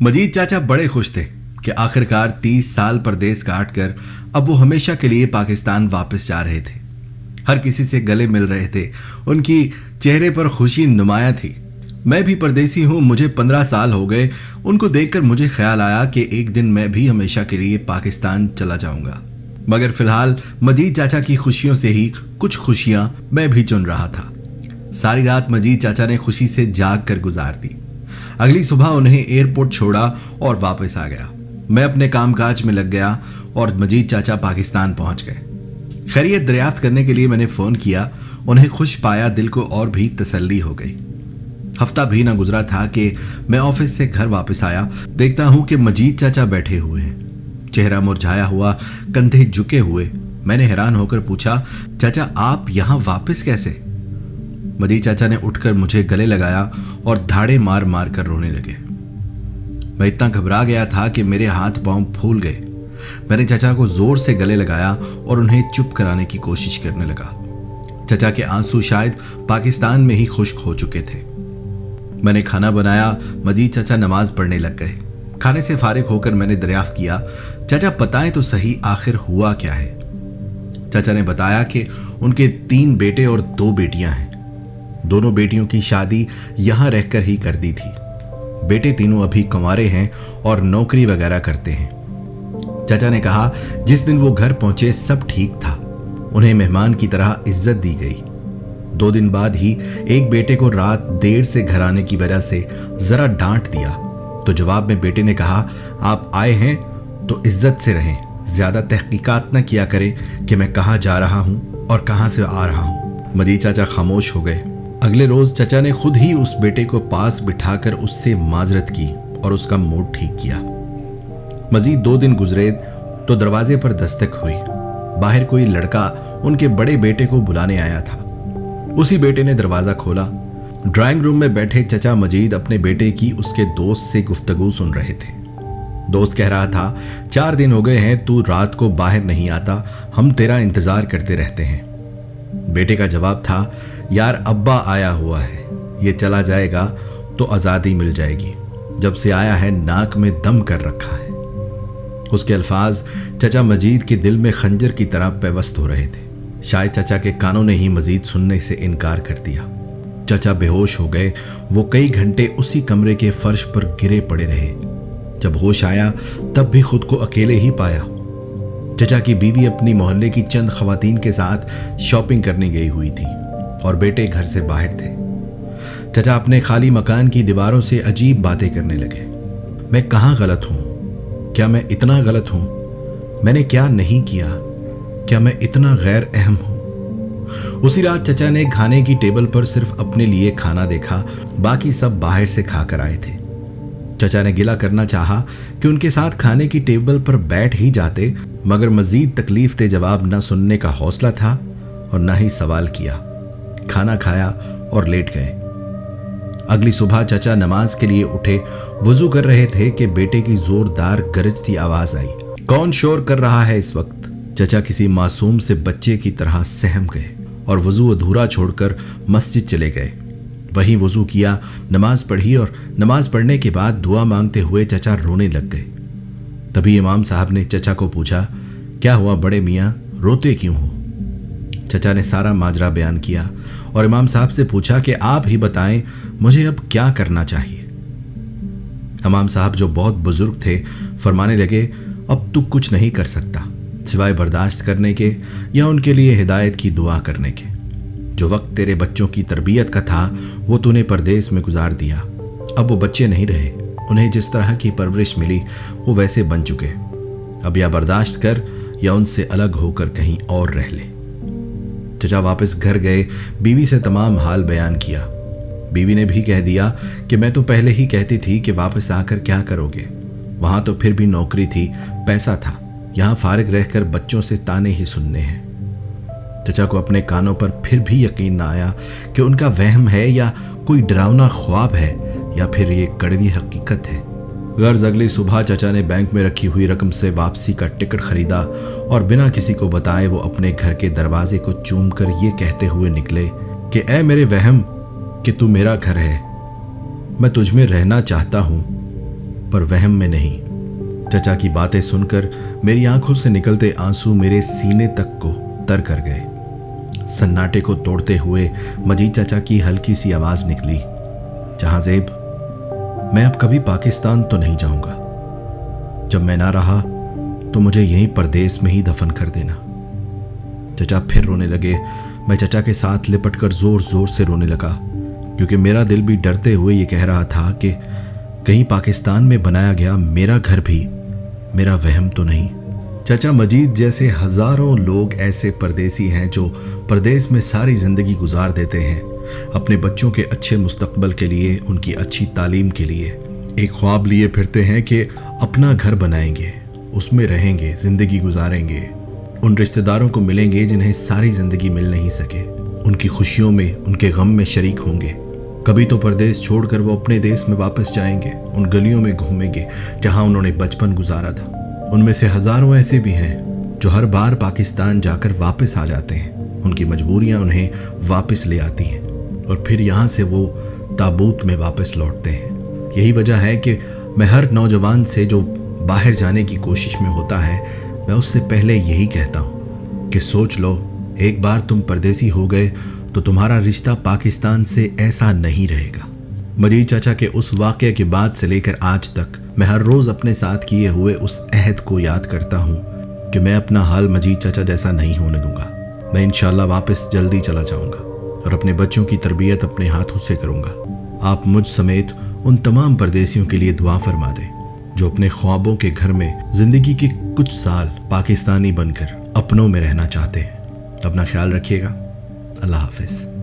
मजीद चाचा बड़े खुश थे कि आखिरकार 30 साल परदेस काट कर अब वो हमेशा के लिए पाकिस्तान वापस जा रहे थे। हर किसी से गले मिल रहे थे, उनकी चेहरे पर खुशी नुमाया थी। मैं भी परदेसी हूँ, मुझे 15 साल हो गए। उनको देखकर मुझे ख्याल आया कि एक दिन मैं भी हमेशा के लिए पाकिस्तान चला जाऊंगा। मगर फिलहाल मजीद चाचा की खुशियों से ही कुछ खुशियां मैं भी चुन रहा था। सारी रात मजीद चाचा ने खुशी से जाग कर गुजार दी। अगली सुबह उन्हें एयरपोर्ट छोड़ा और वापस आ गया। मैं अपने कामकाज में लग गया और मजीद चाचा पाकिस्तान पहुंच गए। खैरियत दरियाफ्त करने के लिए मैंने फोन किया। उन्हें खुश पाया, दिल को और भी तसल्ली हो गई। हफ्ता भी ना गुजरा था कि मैं ऑफिस से घर वापस आया। देखता हूं कि मजीद चाचा बैठे हुए हैं, चेहरा मुरझाया हुआ, कंधे झुके हुए। मैंने हैरान होकर पूछा, चाचा आप यहां वापस कैसे? मजीद चाचा ने उठकर मुझे गले लगाया और धाड़े मार मार कर रोने लगे। मैं इतना घबरा गया था कि मेरे हाथ पांव फूल गए। मैंने चाचा को जोर से गले लगाया और उन्हें चुप कराने की कोशिश करने लगा। चाचा के आंसू शायद पाकिस्तान में ही खुश्क हो चुके थे। मैंने खाना बनाया। मजीद चाचा नमाज पढ़ने लग गए। खाने से फारिग होकर मैंने दरियाफ्त किया, चाचा बताएं तो सही आखिर हुआ क्या है? चाचा ने बताया कि उनके 3 बेटे और 2 बेटियां हैं। दोनों बेटियों की शादी यहां रहकर ही कर दी थी। बेटे तीनों अभी कुंवारे हैं और नौकरी वगैरह करते हैं। चाचा ने कहा जिस दिन वो घर पहुंचे सब ठीक था। उन्हें मेहमान की तरह इज्जत दी गई। 2 दिन बाद ही एक बेटे को रात देर से घर आने की वजह से जरा डांट दिया, तो जवाब में बेटे ने कहा आप आए हैं तो इज्जत से रहें, ज्यादा तहकीकात न किया करें कि मैं कहाँ जा रहा हूं और कहां से आ रहा हूं। मजीद चाचा खामोश हो गए। अगले रोज चाचा ने खुद ही उस बेटे को पास बिठाकर उससे माजरत की और उसका मूड ठीक किया। मजीद 2 दिन गुजरे तो दरवाजे पर दस्तक हुई। बाहर कोई लड़का उनके बड़े बेटे को बुलाने आया था। उसी बेटे ने दरवाजा खोला। ड्राइंग रूम में बैठे चचा मजीद अपने बेटे की उसके दोस्त से गुफ्तगू सुन रहे थे। दोस्त कह रहा था 4 दिन हो गए हैं तू रात को बाहर नहीं आता, हम तेरा इंतजार करते रहते हैं। बेटे का जवाब था यार अब्बा आया हुआ है, ये चला जाएगा तो आज़ादी मिल जाएगी, जब से आया है नाक में दम कर रखा है। उसके अल्फाज चचा मजीद के दिल में खंजर की तरह पेवस्त हो रहे थे। शायद चचा के कानों ने ही मजीद सुनने से इनकार कर दिया। चचा बेहोश हो गए। वो कई घंटे उसी कमरे के फर्श पर गिरे पड़े रहे। जब होश आया तब भी खुद को अकेले ही पाया। चचा की बीवी अपनी मोहल्ले की चंद खवातीन के साथ शॉपिंग करने गई हुई थी और बेटे घर से बाहर थे। चचा अपने खाली मकान की दीवारों से अजीब बातें करने लगे। मैं कहाँ गलत हूँ? क्या मैं इतना गलत हूँ? मैंने क्या नहीं किया? क्या मैं इतना गैर अहम हूँ? उसी रात चचा ने खाने की टेबल पर सिर्फ अपने लिए खाना देखा, बाकी सब बाहर से खाकर आए थे। चचा ने गिला करना चाहा कि उनके साथ खाने की टेबल पर बैठ ही जाते, मगर मजीद तकलीफ दे जवाब न सुनने का हौसला था और न ही सवाल किया। खाना खाया और लेट गए। अगली सुबह चचा नमाज के लिए उठे, वजू कर रहे थे कि बेटे की जोरदार गरजती आवाज आई। कौन शोर कर रहा है इस वक्त? चचा किसी मासूम से बच्चे की तरह सहम गए और वजू अधूरा छोड़कर मस्जिद चले गए। वहीं वजू किया, नमाज पढ़ी और नमाज पढ़ने के बाद दुआ मांगते हुए चचा रोने लग गए। तभी इमाम साहब ने चचा को पूछा, क्या हुआ बड़े मियाँ, रोते क्यों हो? चचा ने सारा माजरा बयान किया और इमाम साहब से पूछा कि आप ही बताएं मुझे अब क्या करना चाहिए। इमाम साहब जो बहुत बुजुर्ग थे फरमाने लगे, अब तू कुछ नहीं कर सकता सिवाय बर्दाश्त करने के या उनके लिए हिदायत की दुआ करने के। जो वक्त तेरे बच्चों की तरबियत का था वो तूने परदेस में गुजार दिया। अब वो बच्चे नहीं रहे, उन्हें जिस तरह की परवरिश मिली वो वैसे बन चुके। अब या बर्दाश्त कर या उनसे अलग होकर कहीं और रह ले। चचा वापस घर गए, बीवी से तमाम हाल बयान किया। बीवी ने भी कह दिया कि मैं तो पहले ही कहती थी कि वापस आकर क्या करोगे, वहां तो फिर भी नौकरी थी, पैसा था, यहाँ फारिग रहकर बच्चों से ताने ही सुनने हैं। चचा को अपने कानों पर फिर भी यकीन न आया कि उनका वहम है या कोई डरावना ख्वाब है या फिर ये कड़वी हकीकत है। गर्ज अगली सुबह चचा ने बैंक में रखी हुई रकम से वापसी का टिकट खरीदा और बिना किसी को बताए वो अपने घर के दरवाजे को चूमकर ये कहते हुए निकले कि ऐ मेरे वहम कि तू मेरा घर है, मैं तुझ में रहना चाहता हूँ, पर वहम में नहीं। चचा की बातें सुनकर मेरी आंखों से निकलते आंसू मेरे सीने तक को तर कर गए। सन्नाटे को तोड़ते हुए मजीद चाचा की हल्की सी आवाज निकली, जहांजेब, मैं अब कभी पाकिस्तान तो नहीं जाऊंगा। जब मैं ना रहा तो मुझे यहीं परदेश में ही दफन कर देना। चचा फिर रोने लगे। मैं चचा के साथ लिपट कर जोर जोर से रोने लगा, क्योंकि मेरा दिल भी डरते हुए ये कह रहा था कि कहीं पाकिस्तान में बनाया गया मेरा घर भी मेरा वहम तो नहीं। चचा मजीद जैसे हजारों लोग ऐसे परदेसी हैं जो परदेश में सारी जिंदगी गुजार देते हैं अपने बच्चों के अच्छे मुस्तकबल के लिए, उनकी अच्छी तालीम के लिए। एक ख्वाब लिए फिरते हैं कि अपना घर बनाएंगे, उसमें रहेंगे, जिंदगी गुजारेंगे, उन रिश्तेदारों को मिलेंगे जिन्हें सारी जिंदगी मिल नहीं सके, उनकी खुशियों में, उनके गम में शरीक होंगे। कभी तो परदेश छोड़कर वो अपने देश में वापस जाएंगे, उन गलियों में घूमेंगे जहां उन्होंने बचपन गुजारा था। उनमें से हजारों ऐसे भी हैं जो हर बार पाकिस्तान जाकर वापस आ जाते हैं। उनकी मजबूरियां उन्हें वापस ले आती हैं और फिर यहाँ से वो ताबूत में वापस लौटते हैं। यही वजह है कि मैं हर नौजवान से जो बाहर जाने की कोशिश में होता है, मैं उससे पहले यही कहता हूँ कि सोच लो, एक बार तुम परदेसी हो गए तो तुम्हारा रिश्ता पाकिस्तान से ऐसा नहीं रहेगा। मजीद चाचा के उस वाक़ये के बाद से लेकर आज तक मैं हर रोज़ अपने साथ किए हुए उस अहद को याद करता हूँ कि मैं अपना हाल मजीद चाचा जैसा नहीं होने दूंगा। मैं इंशाल्लाह वापस जल्दी चला जाऊँगा और अपने बच्चों की तरबियत अपने हाथों से करूँगा। आप मुझ समेत उन तमाम परदेसियों के लिए दुआ फरमा दें जो अपने ख्वाबों के घर में ज़िंदगी के कुछ साल पाकिस्तानी बनकर अपनों में रहना चाहते हैं। अपना ख्याल रखिएगा। अल्लाह हाफिज़।